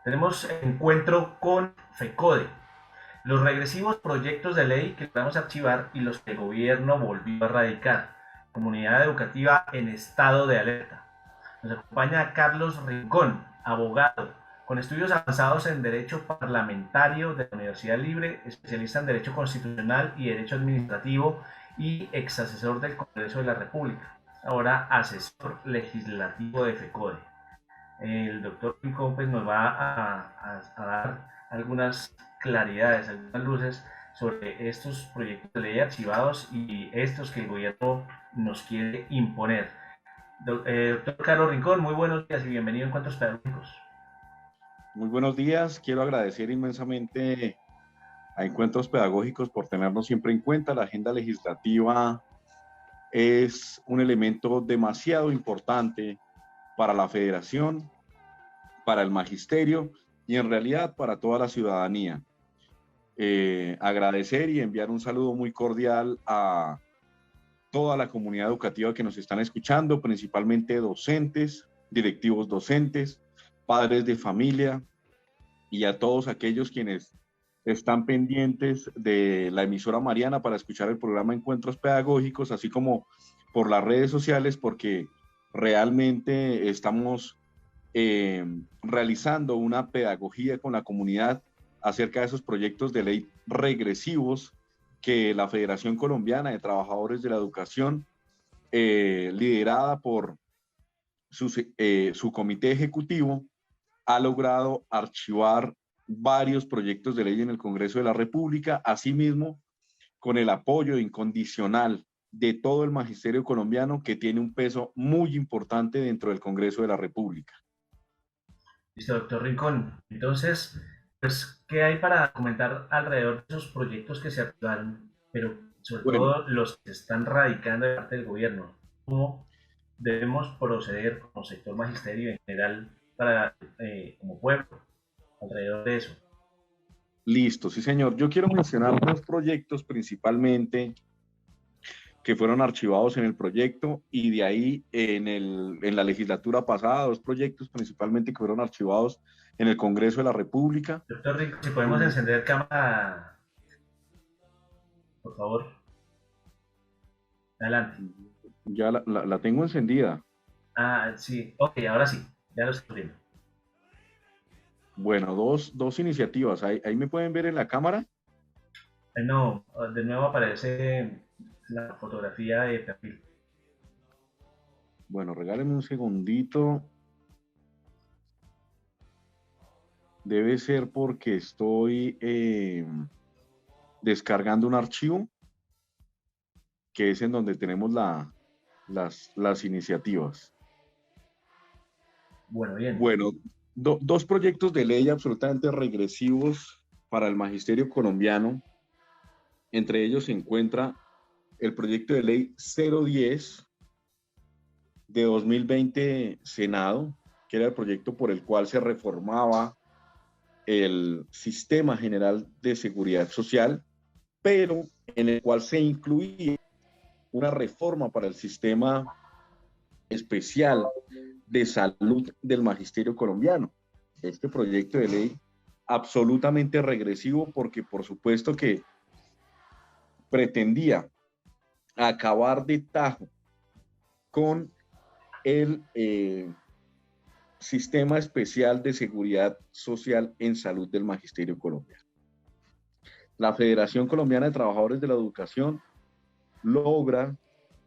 Tenemos encuentro con FECODE, los regresivos proyectos de ley que vamos a archivar y los que el gobierno volvió a radicar. Comunidad educativa en estado de alerta. Nos acompaña Carlos Rincón, abogado, con estudios avanzados en Derecho Parlamentario de la Universidad Libre, especialista en Derecho Constitucional y Derecho Administrativo y ex asesor del Congreso de la República, ahora asesor legislativo de FECODE. El doctor Rincón pues, nos va a dar algunas claridades, algunas luces sobre estos proyectos de ley archivados y estos que el gobierno nos quiere imponer. Doctor Carlos Rincón, muy buenos días y bienvenido a Encuentros Pedagógicos. Muy buenos días. Quiero agradecer inmensamente a Encuentros Pedagógicos por tenernos siempre en cuenta. La agenda legislativa es un elemento demasiado importante para la federación, para el magisterio y en realidad para toda la ciudadanía. Agradecer y enviar un saludo muy cordial a toda la comunidad educativa que nos están escuchando, principalmente docentes, directivos docentes, padres de familia y a todos aquellos quienes están pendientes de la emisora Mariana para escuchar el programa Encuentros Pedagógicos, así como por las redes sociales, porque realmente estamos realizando una pedagogía con la comunidad acerca de esos proyectos de ley regresivos que la Federación Colombiana de Trabajadores de la Educación, liderada por su comité ejecutivo, ha logrado archivar varios proyectos de ley en el Congreso de la República, asimismo con el apoyo incondicional de todo el magisterio colombiano, que tiene un peso muy importante dentro del Congreso de la República. Listo, doctor Rincón. Entonces, pues, ¿qué hay para comentar alrededor de esos proyectos que se activaron, pero sobre Bueno, todo los que están radicando de parte del gobierno? ¿Cómo debemos proceder como sector magisterio en general para, como pueblo alrededor de eso? listo, sí señor. Yo quiero mencionar dos proyectos principalmente que fueron archivados en el proyecto y de ahí en la legislatura pasada, dos proyectos principalmente que fueron archivados en el Congreso de la República. Doctor Rincón, si podemos Eh, encender cámara, por favor, adelante. ya la tengo encendida. Ah, sí, ok, ahora sí, ya lo estoy viendo. Bueno, dos iniciativas. Ahí me pueden ver en la cámara. No, de nuevo aparece la fotografía de perfil. Bueno, regálenme un segundito. Debe ser porque estoy descargando un archivo que es en donde tenemos las iniciativas. Bueno, bien. Bueno, dos proyectos de ley absolutamente regresivos para el magisterio colombiano. Entre ellos se encuentra el proyecto de ley 010 de 2020 Senado, que era el proyecto por el cual se reformaba el Sistema General de Seguridad Social, pero en el cual se incluía una reforma para el sistema especial de salud del magisterio colombiano. Este proyecto de ley absolutamente regresivo porque por supuesto que pretendía acabar de tajo con el Sistema Especial de Seguridad Social en Salud del Magisterio Colombiano. La Federación Colombiana de Trabajadores de la Educación logra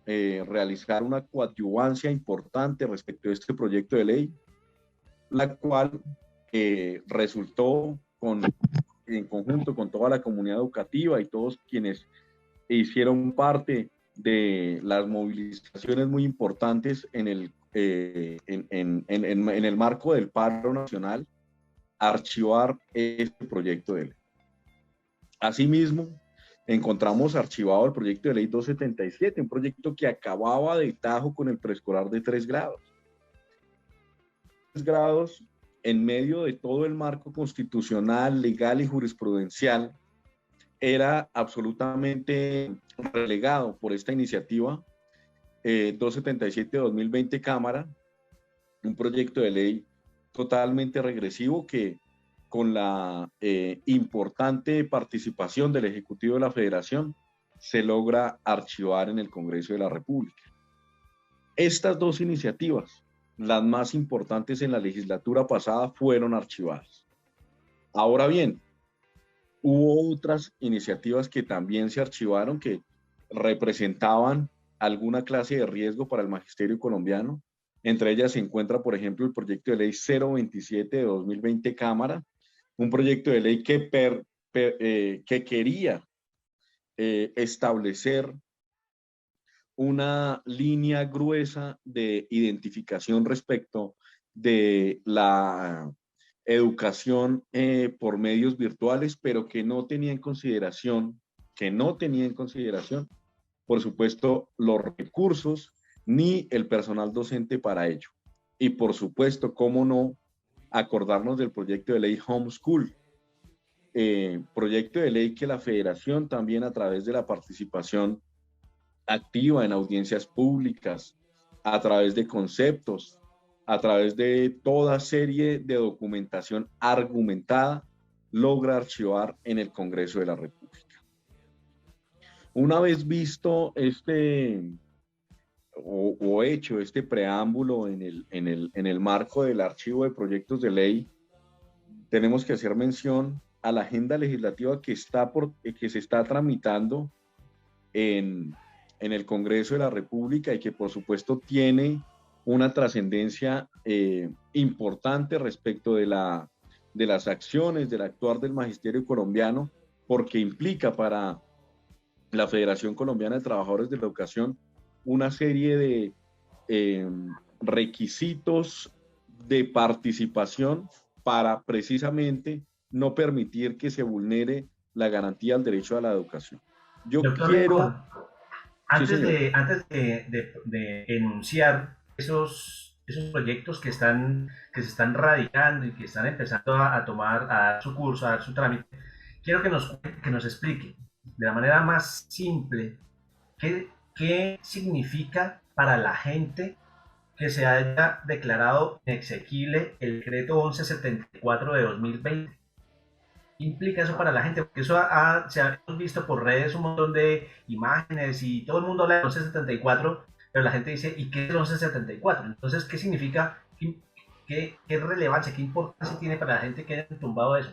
realizar una coadyuvancia importante respecto a este proyecto de ley, la cual resultó en conjunto con toda la comunidad educativa y todos quienes hicieron parte de las movilizaciones muy importantes en el marco del paro nacional, archivar este proyecto de ley. Asimismo, encontramos archivado el proyecto de ley 277, un proyecto que acababa de tajo con el preescolar de 3 grados. 3 grados en medio de todo el marco constitucional, legal y jurisprudencial, era absolutamente relegado por esta iniciativa 277-2020 Cámara, un proyecto de ley totalmente regresivo que con la importante participación del Ejecutivo de la Federación, se logra archivar en el Congreso de la República. Estas dos iniciativas, las más importantes en la legislatura pasada, fueron archivadas. Ahora bien, hubo otras iniciativas que también se archivaron que representaban alguna clase de riesgo para el magisterio colombiano. Entre ellas se encuentra, por ejemplo, el proyecto de ley 027 de 2020 Cámara, un proyecto de ley que quería establecer una línea gruesa de identificación respecto de la educación por medios virtuales, pero que no tenía en consideración, por supuesto, los recursos ni el personal docente para ello. Y por supuesto, cómo no, acordarnos del proyecto de ley Homeschool, proyecto de ley que la Federación también, a través de la participación activa en audiencias públicas, a través de conceptos, a través de toda serie de documentación argumentada, logra archivar en el Congreso de la República. Una vez visto hecho este preámbulo en el marco del archivo de proyectos de ley, tenemos que hacer mención a la agenda legislativa que se está tramitando en el Congreso de la República y que por supuesto tiene una trascendencia importante respecto de las acciones, del actuar del magisterio colombiano, porque implica para la Federación Colombiana de Trabajadores de la Educación una serie de requisitos de participación para precisamente no permitir que se vulnere la garantía al derecho a la educación. Yo Doctor quiero... Rincón, antes de enunciar esos proyectos que se están radicando y que están empezando a dar su curso, a dar su trámite, quiero que nos explique de la manera más simple qué significa para la gente que se haya declarado inexequible el decreto 1174 de 2020. ¿Qué implica eso para la gente? Porque eso se ha visto por redes un montón de imágenes y todo el mundo habla del 1174, pero la gente dice, ¿y qué es el 1174? Entonces, ¿qué significa? ¿Qué relevancia, qué importancia tiene para la gente que haya tumbado eso?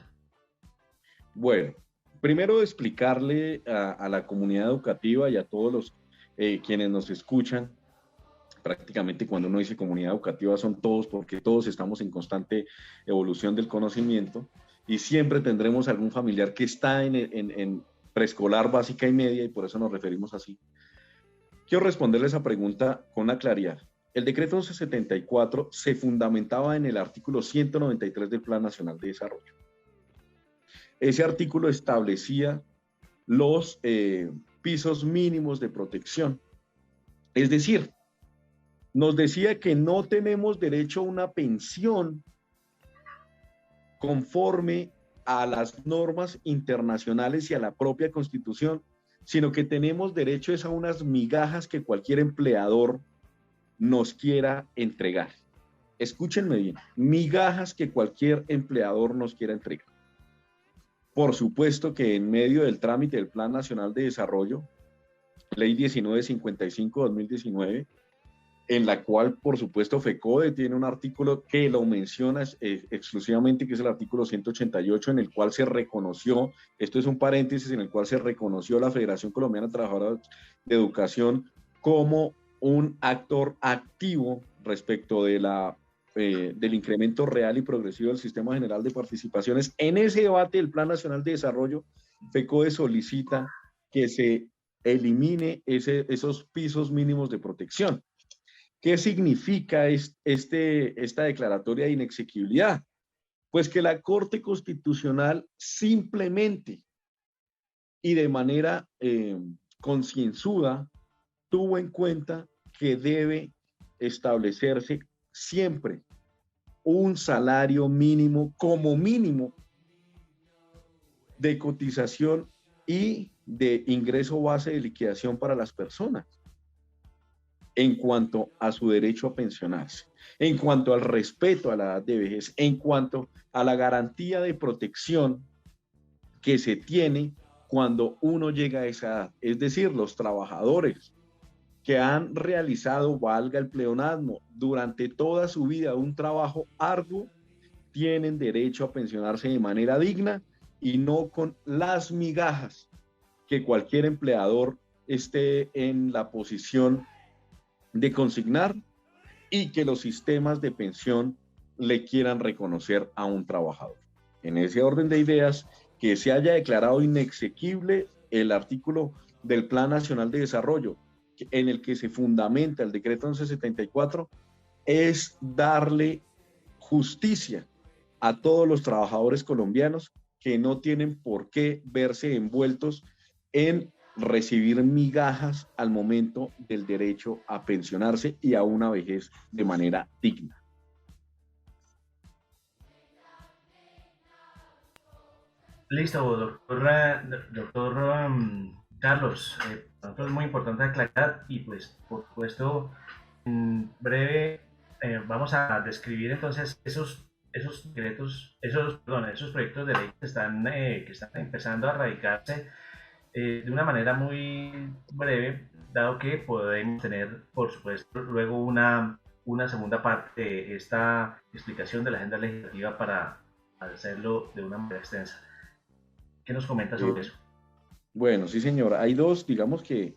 Bueno, primero explicarle a la comunidad educativa y a todos los quienes nos escuchan. Prácticamente cuando uno dice comunidad educativa son todos, porque todos estamos en constante evolución del conocimiento y siempre tendremos algún familiar que está en preescolar, básica y media, y por eso nos referimos así. Quiero responderle esa pregunta con una claridad. El decreto 1174 se fundamentaba en el artículo 193 del Plan Nacional de Desarrollo. Ese artículo establecía los pisos mínimos de protección. Es decir, nos decía que no tenemos derecho a una pensión conforme a las normas internacionales y a la propia Constitución, sino que tenemos derecho a unas migajas que cualquier empleador nos quiera entregar. Escúchenme bien, migajas que cualquier empleador nos quiera entregar. Por supuesto que en medio del trámite del Plan Nacional de Desarrollo, Ley 1955-2019, en la cual, por supuesto, FECODE tiene un artículo que lo menciona exclusivamente, que es el artículo 188, en el cual se reconoció, esto es un paréntesis, en el cual se reconoció la Federación Colombiana de Trabajadores de Educación como un actor activo respecto de del incremento real y progresivo del Sistema General de Participaciones. En ese debate del Plan Nacional de Desarrollo, FECODE solicita que se elimine esos pisos mínimos de protección. ¿Qué significa esta declaratoria de inexequibilidad? Pues que la Corte Constitucional simplemente y de manera concienzuda tuvo en cuenta que debe establecerse siempre un salario mínimo, como mínimo, de cotización y de ingreso base de liquidación para las personas. en cuanto a su derecho a pensionarse, en cuanto al respeto a la edad de vejez, en cuanto a la garantía de protección que se tiene cuando uno llega a esa edad. Es decir, los trabajadores que han realizado, valga el pleonasmo, durante toda su vida un trabajo arduo, tienen derecho a pensionarse de manera digna y no con las migajas que cualquier empleador esté en la posición de consignar y que los sistemas de pensión le quieran reconocer a un trabajador. En ese orden de ideas, que se haya declarado inexequible el artículo del Plan Nacional de Desarrollo en el que se fundamenta el decreto 1174, es darle justicia a todos los trabajadores colombianos que no tienen por qué verse envueltos en recibir migajas al momento del derecho a pensionarse y a una vejez de manera digna. Listo, doctor Carlos. Para nosotros es muy importante aclarar y pues por supuesto en breve vamos a describir entonces esos decretos, esos proyectos de ley que están empezando a radicarse de una manera muy breve, dado que podemos tener, por supuesto, luego una segunda parte de esta explicación de la agenda legislativa para hacerlo de una manera extensa. ¿Qué nos comenta Eh, sobre eso? bueno, sí, señor. Hay dos, digamos que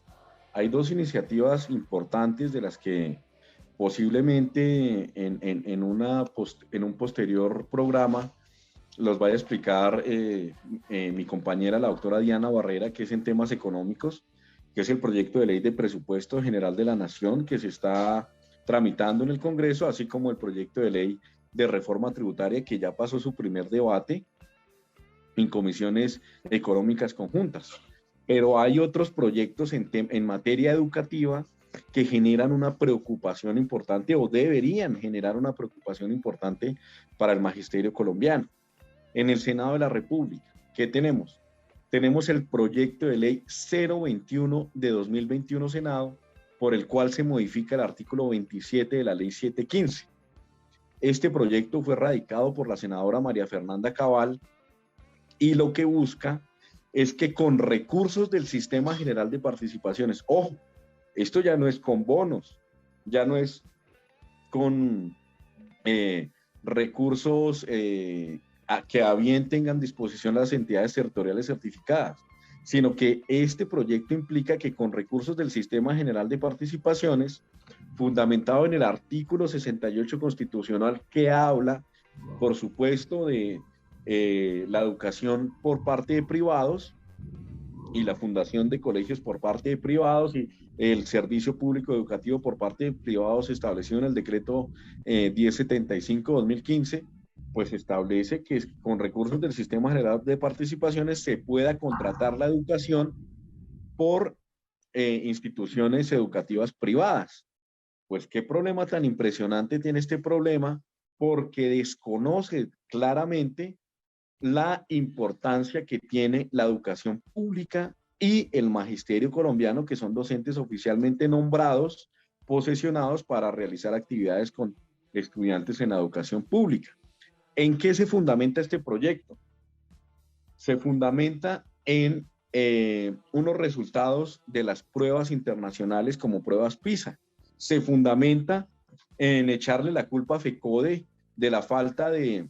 hay dos iniciativas importantes de las que posiblemente en un posterior programa los vaya a explicar mi compañera, la doctora Diana Barrera, que es en temas económicos, que es el proyecto de ley de presupuesto general de la Nación que se está tramitando en el Congreso, así como el proyecto de ley de reforma tributaria que ya pasó su primer debate en comisiones económicas conjuntas. Pero hay otros proyectos en materia educativa que generan una preocupación importante o deberían generar una preocupación importante para el magisterio colombiano. En el Senado de la República, ¿qué tenemos? Tenemos el proyecto de ley 021 de 2021 Senado, por el cual se modifica el artículo 27 de la ley 715. Este proyecto fue radicado por la senadora María Fernanda Cabal y lo que busca es que con recursos del Sistema General de Participaciones, ojo, esto ya no es con bonos, ya no es con recursos que a bien tengan disposición las entidades territoriales certificadas, sino que este proyecto implica que con recursos del Sistema General de Participaciones, fundamentado en el artículo 68 constitucional que habla, por supuesto, de la educación por parte de privados y la fundación de colegios por parte de privados y el servicio público educativo por parte de privados establecido en el decreto 1075-2015, pues establece que con recursos del Sistema General de Participaciones se pueda contratar la educación por instituciones educativas privadas. Pues qué problema tan impresionante tiene este problema, porque desconoce claramente la importancia que tiene la educación pública y el magisterio colombiano, que son docentes oficialmente nombrados, posesionados para realizar actividades con estudiantes en la educación pública. ¿En qué se fundamenta este proyecto? Se fundamenta en unos resultados de las pruebas internacionales como pruebas PISA. Se fundamenta en echarle la culpa a FECODE de la falta de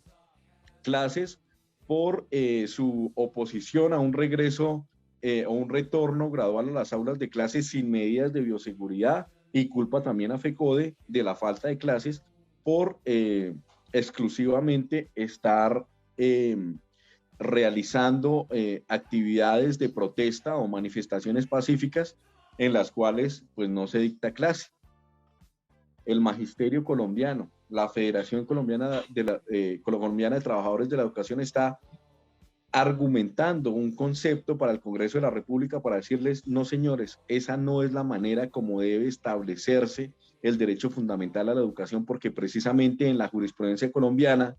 clases por su oposición a un regreso o un retorno gradual a las aulas de clases sin medidas de bioseguridad, y culpa también a FECODE de la falta de clases por exclusivamente estar realizando actividades de protesta o manifestaciones pacíficas en las cuales pues no se dicta clase. El magisterio colombiano, la Federación Colombiana Colombiana de Trabajadores de la Educación está argumentando un concepto para el Congreso de la República para decirles, no señores, esa no es la manera como debe establecerse el derecho fundamental a la educación, porque precisamente en la jurisprudencia colombiana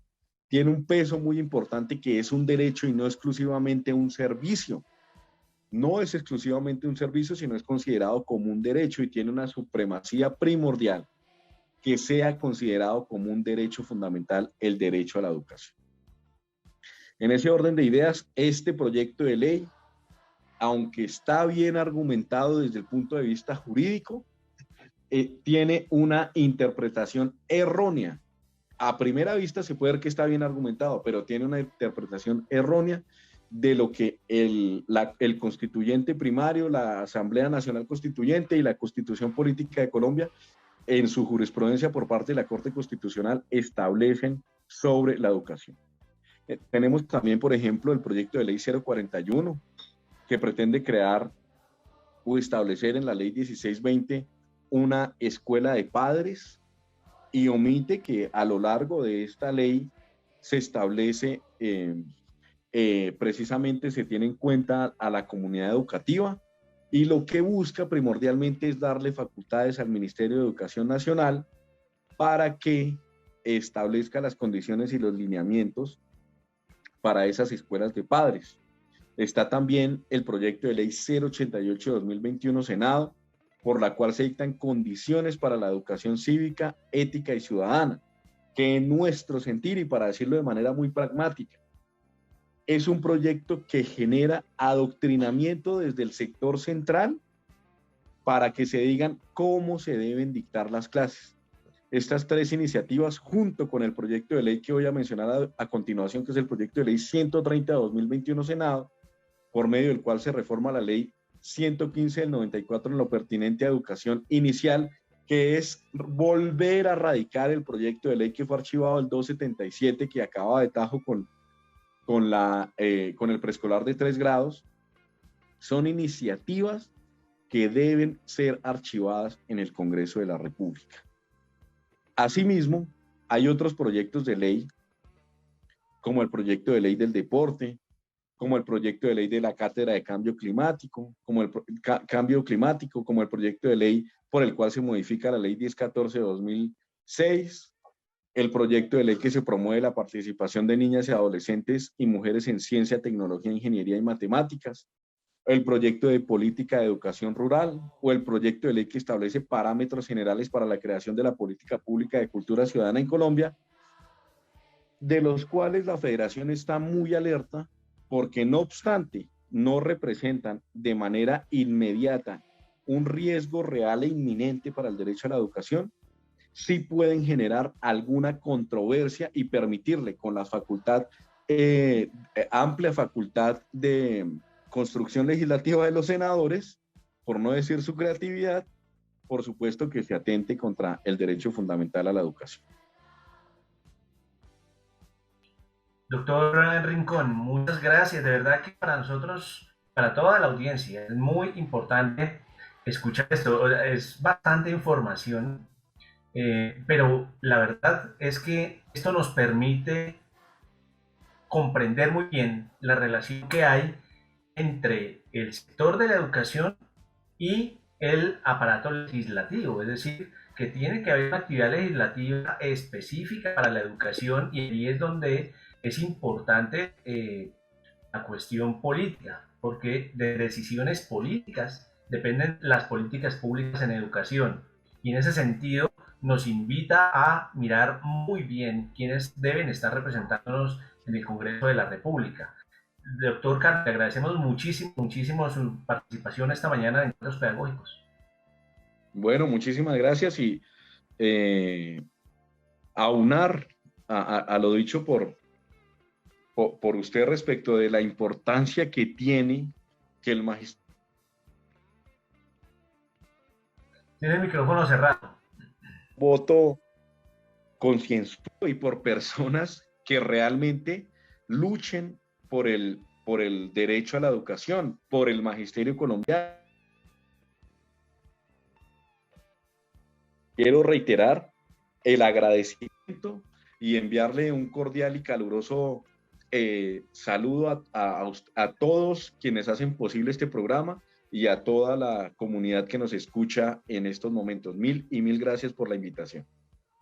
tiene un peso muy importante que es un derecho y no exclusivamente un servicio. no es exclusivamente un servicio, sino es considerado como un derecho y tiene una supremacía primordial que sea considerado como un derecho fundamental el derecho a la educación. En ese orden de ideas, este proyecto de ley, aunque está bien argumentado desde el punto de vista jurídico, tiene una interpretación errónea. A primera vista se puede ver que está bien argumentado, pero tiene una interpretación errónea de lo que el constituyente primario, la Asamblea Nacional Constituyente y la Constitución Política de Colombia, en su jurisprudencia por parte de la Corte Constitucional, establecen sobre la educación. Tenemos también, por ejemplo, el proyecto de ley 041, que pretende crear o establecer en la ley 1620 una escuela de padres y omite que a lo largo de esta ley se establece, precisamente se tiene en cuenta a la comunidad educativa y lo que busca primordialmente es darle facultades al Ministerio de Educación Nacional para que establezca las condiciones y los lineamientos para esas escuelas de padres. Está también el proyecto de ley 088-2021 Senado, por la cual se dictan condiciones para la educación cívica, ética y ciudadana, que en nuestro sentir, y para decirlo de manera muy pragmática, es un proyecto que genera adoctrinamiento desde el sector central para que se digan cómo se deben dictar las clases. Estas tres iniciativas, junto con el proyecto de ley que voy a mencionar a continuación, que es el proyecto de ley 130-2021 Senado, por medio del cual se reforma la ley 115 del 94 en lo pertinente a educación inicial, que es volver a radicar el proyecto de ley que fue archivado el 277, que acaba de tajo con el preescolar de 3 grados. Son iniciativas que deben ser archivadas en el Congreso de la República. Asimismo, hay otros proyectos de ley, como el proyecto de ley del deporte, como el proyecto de ley de la Cátedra de Cambio Climático, como el proyecto de ley por el cual se modifica la ley 1014 de 2006, el proyecto de ley que se promueve la participación de niñas y adolescentes y mujeres en ciencia, tecnología, ingeniería y matemáticas, el proyecto de política de educación rural o el proyecto de ley que establece parámetros generales para la creación de la política pública de cultura ciudadana en Colombia, de los cuales la Federación está muy alerta porque no obstante no representan de manera inmediata un riesgo real e inminente para el derecho a la educación, sí pueden generar alguna controversia y permitirle con la facultad, amplia facultad de construcción legislativa de los senadores, por no decir su creatividad, por supuesto que se atente contra el derecho fundamental a la educación. Doctor Rincón, muchas gracias. De verdad que para nosotros, para toda la audiencia, es muy importante escuchar esto. Es bastante información, pero la verdad es que esto nos permite comprender muy bien la relación que hay entre el sector de la educación y el aparato legislativo, es decir, que tiene que haber una actividad legislativa específica para la educación y ahí es donde es importante la cuestión política, porque de decisiones políticas dependen las políticas públicas en educación y en ese sentido nos invita a mirar muy bien quiénes deben estar representándonos en el Congreso de la República. Doctor Carlos, le agradecemos muchísimo, muchísimo su participación esta mañana en Encuentros Pedagógicos. Bueno, muchísimas gracias y aunar a lo dicho por usted respecto de la importancia que tiene que el magistrado. Tiene el micrófono cerrado. Voto concienzudo y por personas que realmente luchen por el derecho a la educación, por el magisterio colombiano. Quiero reiterar el agradecimiento y enviarle un cordial y caluroso saludo a todos quienes hacen posible este programa y a toda la comunidad que nos escucha en estos momentos. Mil y mil gracias por la invitación.